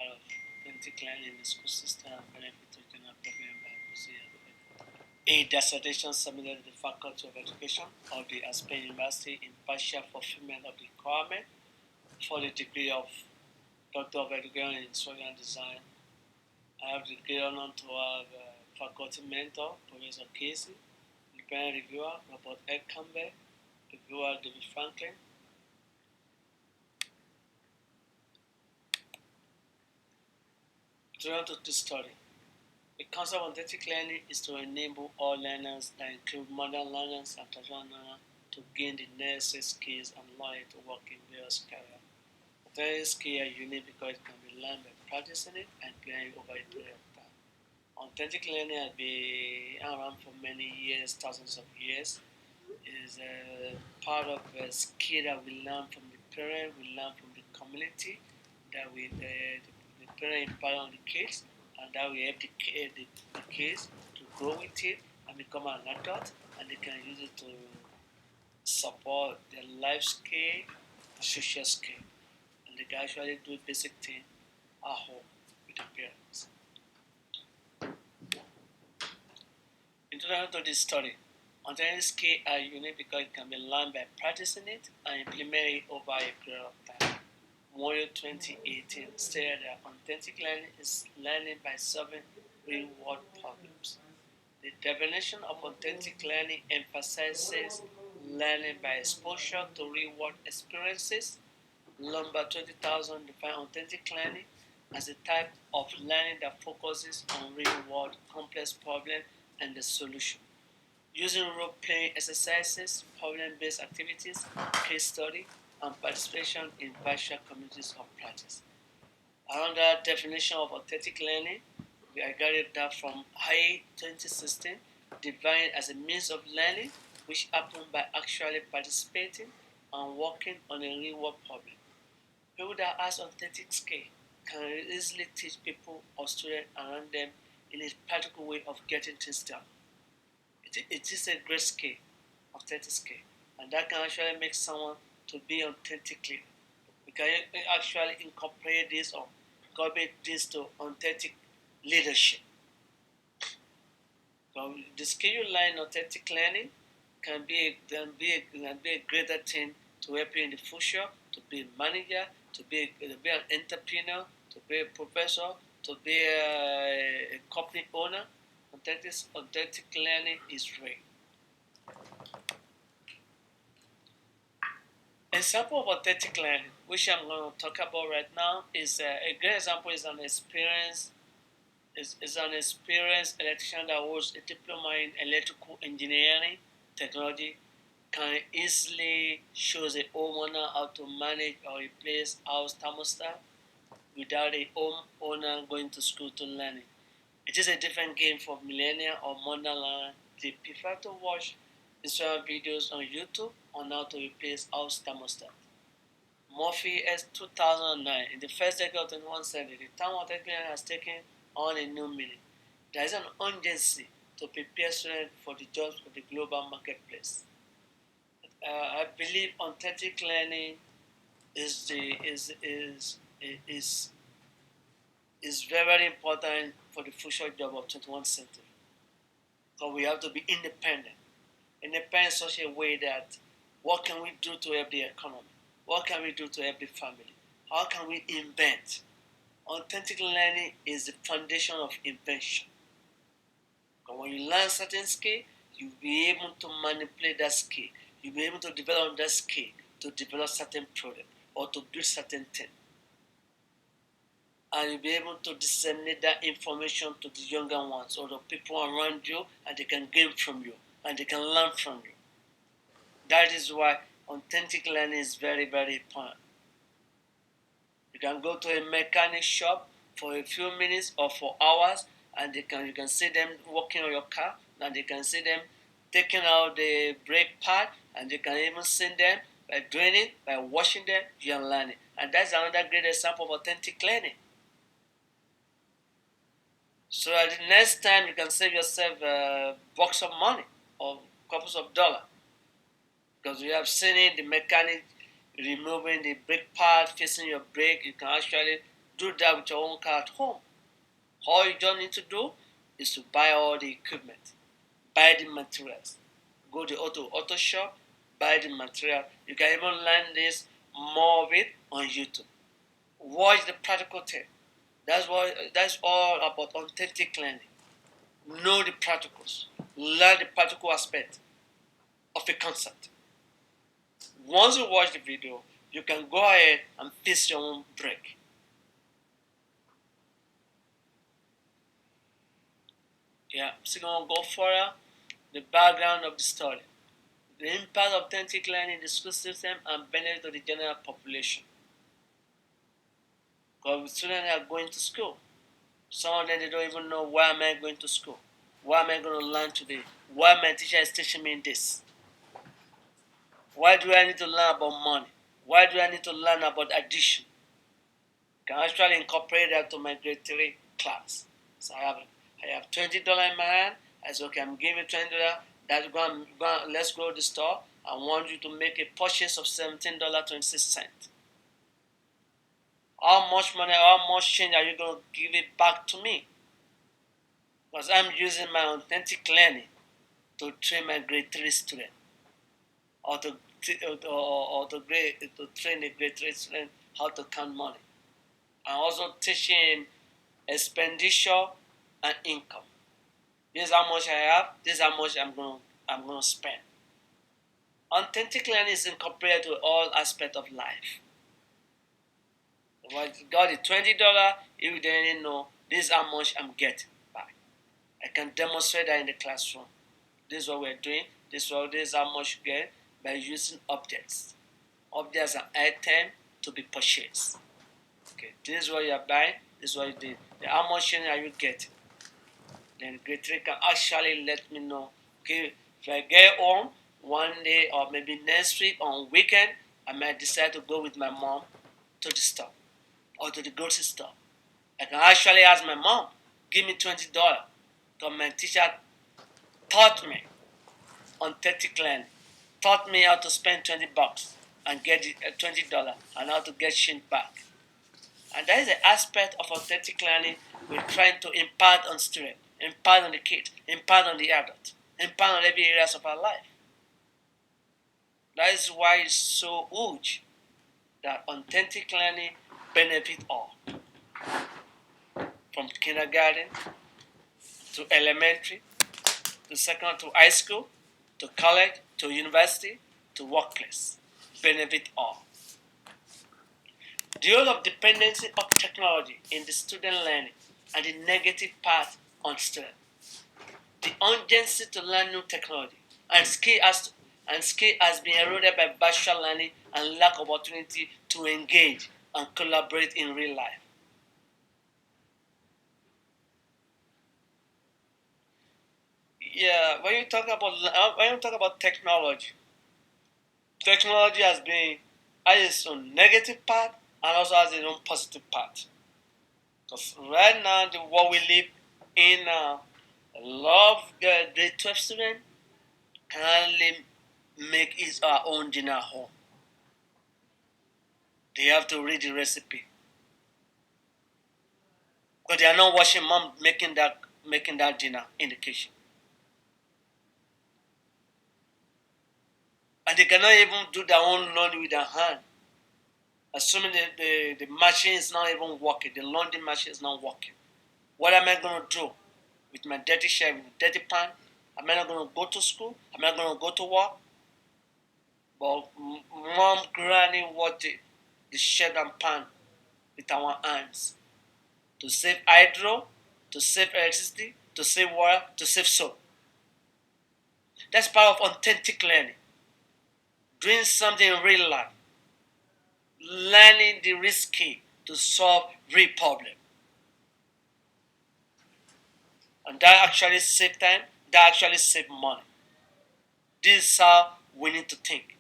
part of authentic learning in the school system and benefit to general program by procedure. A dissertation submitted to the Faculty of Education of the Aspen University in partial fulfillment of the requirement for the degree of Doctor of Education in Instructional Design. I have the great honor to have faculty mentor, Professor Casey, independent reviewer, Robert Ed Campbell, reviewer David Franklin. Turn to this study. The concept of authentic learning is to enable all learners, that include modern learners and traditional learners, to gain the necessary skills and knowledge to work in various careers. Authentic skills are unique because it can be learned by practicing it and playing it over a period of time. Authentic learning has been around for many years, thousands of years. It is a part of a skill that we learn from the parent, we learn from the community, that the parent impart on the kids, and that we help the kids to grow with it and become an adult, and they can use it to support their life skill, social skill, and they can actually do basic things at home with the parents. Introduction to this study. Authentic skills are unique because it can be learned by practicing it and implementing it over a period of time. Model 2018 stated that authentic learning is learning by solving real world problems. The definition of authentic learning emphasizes learning by exposure to real world experiences. Lombard 20,000 defines authentic learning as a type of learning that focuses on real world complex problems and the solution. Using role-playing exercises, problem-based activities, case study, and participation in partial communities of practice. Another definition of authentic learning, I got that from HAI 2016, defined as a means of learning which happens by actually participating and working on a real-world problem. People that has authentic skill can easily teach people or students around them in a practical way of getting things done. It is a great skill, authentic skill, and that can actually make someone to be authentically. We can actually incorporate this or incorporate this to authentic leadership. So the skill you learn in authentic learning can be a greater thing to help you in the future, to be a manager, to be an entrepreneur, to be a professor, to be a company owner. Authentic learning is great. Example of authentic learning, which I'm going to talk about right now, is a great example is an experience is an experienced electrician that holds a diploma in electrical engineering technology can easily show the homeowner how to manage or replace house thermostat without a homeowner going to school to learn it. It is a different game for millennial or modern learners. They prefer to watch instructional videos on YouTube on how to replace house thermostat. Murphy S. 2009. In the first decade of the 21st century, the term authentic learning has taken on a new meaning. There is an urgency to prepare students for the jobs of the global marketplace. I believe authentic learning is very, very important for the future job of 21st century. So we have to be independent. Independent in such a way that what can we do to help the economy? What can we do to help the family? How can we invent? Authentic learning is the foundation of invention. But when you learn certain skill, you'll be able to manipulate that skill. You'll be able to develop that skill to develop certain product or to build certain thing. And you'll be able to disseminate that information to the younger ones or the people around you, and they can gain from you and they can learn from you. That is why authentic learning is very, very important. You can go to a mechanic shop for a few minutes or for hours, and you can see them working on your car, and you can see them taking out the brake pad, and you can even see them by doing it, by watching them, you are learning. And that's another great example of authentic learning. So at the next time, you can save yourself a box of money or couples of dollars. Because you have seen it, the mechanic removing the brake pad, fixing your brake, you can actually do that with your own car at home. All you just need to do is to buy all the equipment, buy the materials, go to auto shop, buy the material. You can even learn this more of it on YouTube. Watch the practical thing. That's all about authentic learning. Know the practicals. Learn the practical aspect of a concept. Once you watch the video, you can go ahead and fix your own break. Yeah, so going to go further. The background of the study. The impact of authentic learning in the school system and benefit to the general population. Because students are going to school. Some of them they don't even know why am I going to school. Why am I going to learn today? Why my teacher is teaching me this? Why do I need to learn about money? Why do I need to learn about addition? I can actually incorporate that to my grade 3 class. So I have $20 in my hand. I said, okay, I'm giving you $20. That's let's go to the store. I want you to make a purchase of $17.26. How much money, how much change are you going to give it back to me? Because I'm using my authentic learning to train my grade 3 student or to train a grade 3 student how to count money. I'm also teaching expenditure and income. This is how much I have. This is how much I'm gonna spend. Authentic learning is incorporated to all aspects of life. If I got the $20, if you didn't know, this is how much I'm getting back. I can demonstrate that in the classroom. This is what we're doing. This is how much you get by using objects. Objects are items to be purchased. Okay, this is what you're buying. This is what you did. Then how much are you getting? Then grade 3 can actually let me know. Okay, if I get home one day or maybe next week on weekend, I might decide to go with my mom to the store or to the grocery store. I can actually ask my mom, give me $20. Because my teacher taught me authentic learning, taught me how to spend $20 and get $20 and how to get change back. And that is the aspect of authentic learning we're trying to impart on students, impart on the kids, impart on the adult, impart on every areas of our life. That is why it's so huge that authentic learning benefit all. From kindergarten to elementary, to second to high school, to college, to university, to workplace. Benefit all. The role of dependency of technology in the student learning and the negative part on students. The urgency to learn new technology and skill has been eroded by virtual learning and lack of opportunity to engage and collaborate in real life. Yeah, when you talk about technology, technology has its own negative part and also has its own positive part. Because right now, the world we live in, a lot of grade 12 students can only make his or her own dinner at home. They have to read the recipe because they are not watching mom making that dinner in the kitchen, and they cannot even do their own laundry with their hand. Assuming the machine is not even working, the laundry machine is not working. What am I going to do with my dirty shirt, with the dirty pan? Am I not going to go to school? Am I going to go to work? But mom, granny, what the shirt and pan with our hands to save hydro, to save electricity, to save water, to save soap. That's part of authentic learning. Doing something in real life. Learning the risky to solve real problem. And that actually save time, that actually save money. This is how we need to think.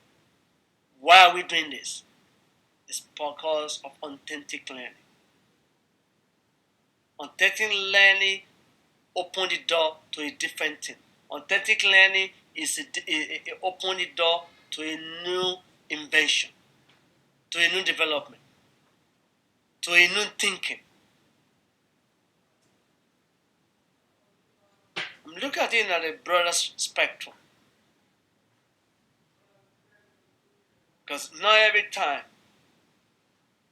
Why are we doing this? It's because of authentic learning. Authentic learning open the door to a different thing. Authentic learning open the door to a new invention, to a new development, to a new thinking. Look at it at a broader spectrum. Because not every time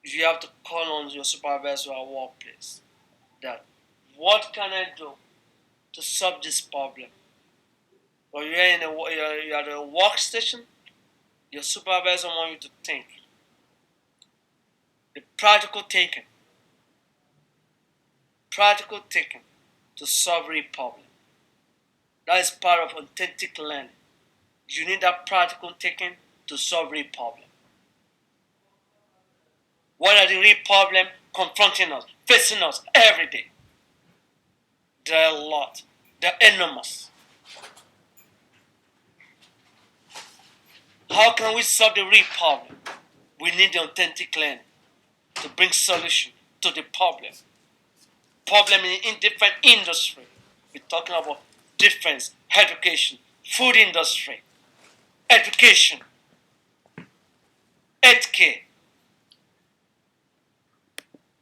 you have to call on your supervisor at workplace that what can I do to solve this problem? Or you're at a workstation, your supervisor wants you to think. The practical thinking to solve a problem. That is part of authentic learning. You need that practical thinking to solve a problem. What are the real problems confronting us, facing us every day? There are a lot. They're enormous. How can we solve the real problem? We need the authentic learning to bring solution to the problem. Problem in different industry. We're talking about defense, education, food industry, education, healthcare,